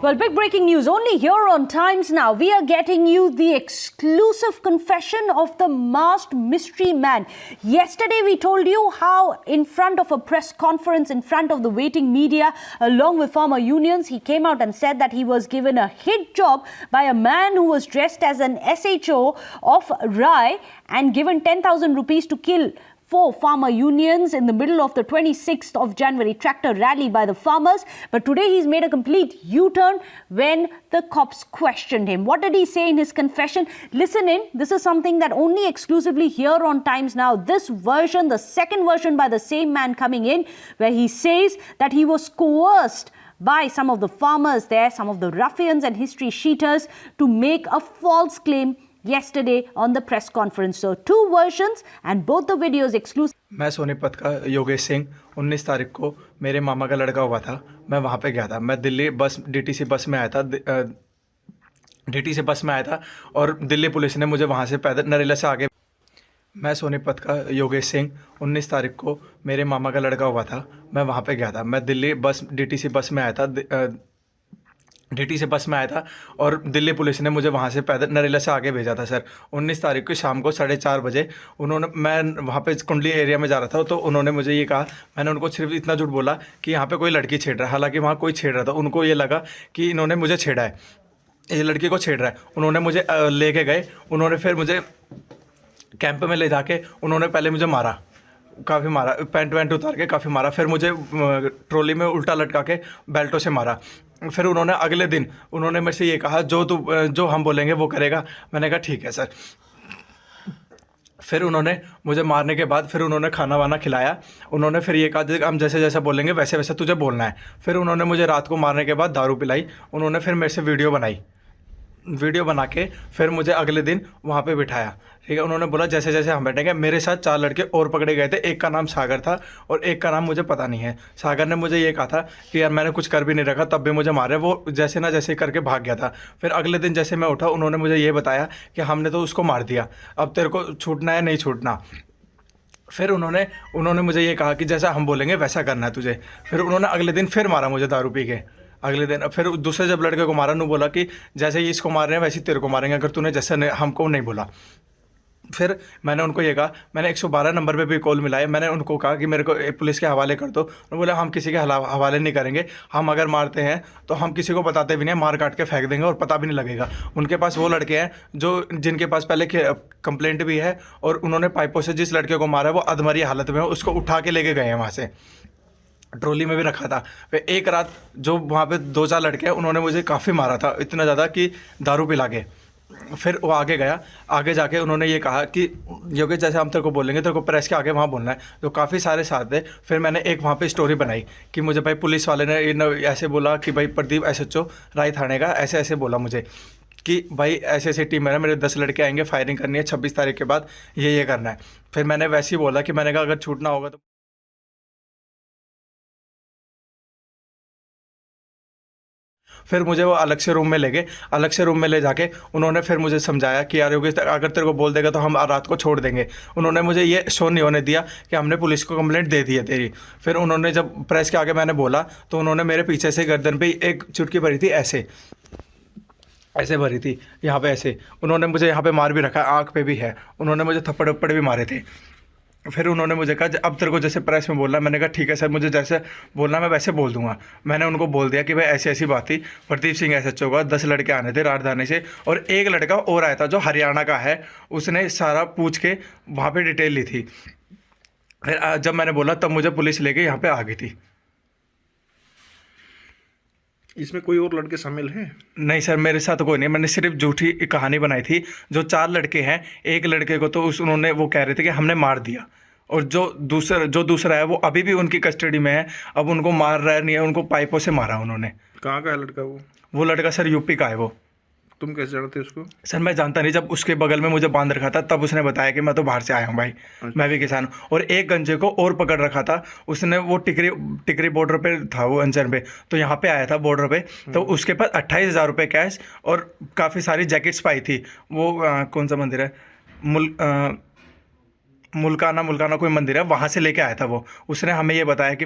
Well, big breaking news only here on Times Now. We are getting you the exclusive confession of the masked mystery man. Yesterday, we told you how in front of a press conference, in front of the waiting media, along with farmer unions, he came out and said that he was given a hit job by a man who was dressed as an SHO of Rai and given 10,000 rupees to kill 4 farmer unions in the middle of the 26th of January tractor rally by the farmers. But today he's made a complete U-turn when the cops questioned him. What did he say in his confession? Listen in. This is something that only exclusively here on Times Now. This version, the second version by the same man coming in, where he says that he was coerced by some of the farmers there, some of the ruffians and history sheeters, to make a false claim yesterday on the press conference. So 2 versions and both the videos exclusive. मैं सोनीपत का योगेश सिंह 19 तारीख को मेरे मामा का लड़का हुआ था। मैं वहाँ पे गया था। मैं दिल्ली बस डीटीसी बस में आया था और दिल्ली पुलिस ने मुझे वहाँ से पैदल नरेला से आगे। मैं सोनीपत का योगेश सिंह 19 तारीख को मेरे मामा का लड़का हुआ था। मैं वहाँ पे गया था। मैं दिल्ली डीटीसी बस में आया था और दिल्ली पुलिस ने मुझे वहाँ से पैदल नरेला से आगे भेजा था सर। 19 तारीख को शाम को 4:30 बजे मैं वहाँ पे कुंडली एरिया में जा रहा था, तो उन्होंने मुझे ये कहा, मैंने उनको सिर्फ इतना झूठ बोला कि यहाँ पे कोई लड़की छेड़ रहा है। हालांकि वहाँ कोई छेड़ रहा था, उनको ये लगा कि इन्होंने मुझे छेड़ा है, ये लड़की को छेड़ रहा है। उन्होंने मुझे लेके गए, उन्होंने फिर मुझे कैंप में ले जाके उन्होंने पहले मुझे मारा, काफ़ी मारा, पैंट वैंट उतार के काफ़ी मारा। फिर मुझे ट्रॉली में उल्टा लटका के बेल्टों से मारा। फिर उन्होंने अगले दिन मेरे से ये कहा, जो हम बोलेंगे वो करेगा। मैंने कहा ठीक है सर। फिर उन्होंने मुझे मारने के बाद फिर उन्होंने खाना वाना खिलाया। उन्होंने फिर ये कहा हम जैसे जैसे बोलेंगे वैसे वैसे तुझे बोलना है। फिर उन्होंने मुझे रात को मारने के बाद दारू पिलाई। उन्होंने फिर मेरे से वीडियो बना के फिर मुझे अगले दिन वहाँ पे बिठाया। ठीक है, उन्होंने बोला जैसे जैसे हम बैठेंगे। मेरे साथ 4 लड़के और पकड़े गए थे। एक का नाम सागर था और एक का नाम मुझे पता नहीं है। सागर ने मुझे ये कहा था कि यार मैंने कुछ कर भी नहीं रखा, तब भी मुझे मारे। वो जैसे ना जैसे करके भाग गया था। फिर अगले दिन जैसे मैं उठा, उन्होंने मुझे ये बताया कि हमने तो उसको मार दिया, अब तेरे को छूटना है नहीं छूटना। फिर उन्होंने मुझे ये कहा कि जैसा हम बोलेंगे वैसा करना है तुझे। फिर उन्होंने अगले दिन फिर मारा मुझे दारू पी के। अगले दिन फिर दूसरे जब लड़के को मारा, उन्होंने बोला कि जैसे ही इसको मार रहे हैं वैसे ही तेरे को मारेंगे अगर तूने जैसे हमको नहीं बोला। फिर मैंने उनको ये कहा, मैंने 112 नंबर पे भी कॉल मिलाई। मैंने उनको कहा कि मेरे को पुलिस के हवाले कर दो। उन्होंने बोला हम किसी के हवाले नहीं करेंगे, हम अगर मारते हैं तो हम किसी को बताते भी नहीं, मार काट के फेंक देंगे और पता भी नहीं लगेगा। उनके पास वो लड़के हैं जिनके पास पहले कंप्लेंट भी है, और उन्होंने पाइपों से जिस लड़के को मारा वो अधमरी हालत में, उसको उठा के लेके गए हैं वहाँ से, ट्रॉली में भी रखा था। फिर एक रात जो वहाँ पे 2-4 लड़के हैं, उन्होंने मुझे काफ़ी मारा था, इतना ज़्यादा कि दारू पिला के। फिर वो आगे गया, आगे जाके उन्होंने ये कहा कि योगेश जैसे हम तेरे को बोलेंगे, तेरे को प्रेस के आगे वहाँ बोलना है। तो काफ़ी सारे साथ थे। फिर मैंने एक वहाँ पे स्टोरी बनाई कि मुझे भाई पुलिस वाले ने ऐसे बोला कि भाई प्रदीप SHO राय थाने का ऐसे बोला मुझे कि भाई ऐसे टीम है, मेरे 10 लड़के आएंगे, फायरिंग करनी है 26 तारीख के बाद, ये करना है। फिर मैंने वैसे ही बोला कि मैंने कहा अगर छूटना होगा तो। फिर मुझे वो अलग से रूम में ले गए। अलग से रूम में ले जाके उन्होंने फिर मुझे समझाया कि यार योगेश अगर तेरे को बोल देगा तो हम रात को छोड़ देंगे। उन्होंने मुझे ये शो नहीं होने दिया कि हमने पुलिस को कंप्लेंट दे दी है तेरी। फिर उन्होंने जब प्रेस के आगे मैंने बोला तो उन्होंने मेरे पीछे से गर्दन पे एक चुटकी भरी थी, ऐसे भरी थी यहाँ पे ऐसे। उन्होंने मुझे यहाँ पे मार भी रखा, आँख पे भी है। उन्होंने मुझे थप्पड़ वप्पड़ भी मारे थे। फिर उन्होंने मुझे कहा अब तेरे को जैसे प्रेस में बोलना। मैंने कहा ठीक है सर, मुझे जैसे बोलना मैं वैसे बोल दूंगा। मैंने उनको बोल दिया कि भाई ऐसी बात थी, प्रदीप सिंह SHO का 10 लड़के आने थे राजधानी से, और एक लड़का और आया था जो हरियाणा का है, उसने सारा पूछ के वहाँ पे डिटेल ली थी। फिर जब मैंने बोला तब मुझे पुलिस लेके यहाँ पे आ गई थी। इसमें कोई और लड़के शामिल हैं? नहीं सर, मेरे साथ कोई नहीं। मैंने सिर्फ झूठी कहानी बनाई थी। जो 4 लड़के हैं, एक लड़के को तो उन्होंने वो कह रहे थे कि हमने मार दिया, और जो दूसरा है वो अभी भी उनकी कस्टडी में है। अब उनको मार रहा नहीं है, उनको पाइपों से मारा उन्होंने। कहाँ का है लड़का वो लड़का सर यूपी का है। वो तुम कैसे जानते उसको? सर मैं जानता नहीं, जब उसके बगल में मुझे बांध रखा था तब उसने बताया कि मैं तो बाहर से आया हूँ भाई, मैं भी किसान हूँ। और एक गंजे को और पकड़ रखा था उसने, वो टिकरी बॉर्डर पे था, वो अंजन पे, तो यहाँ पे आया था बॉर्डर पे। तो उसके पास 28,000 रुपये कैश और काफ़ी सारी जैकेट्स पाई थी। वो कौन सा मंदिर है, मुल्काना कोई मंदिर है, वहाँ से लेके आया था वो। उसने हमें ये बताया कि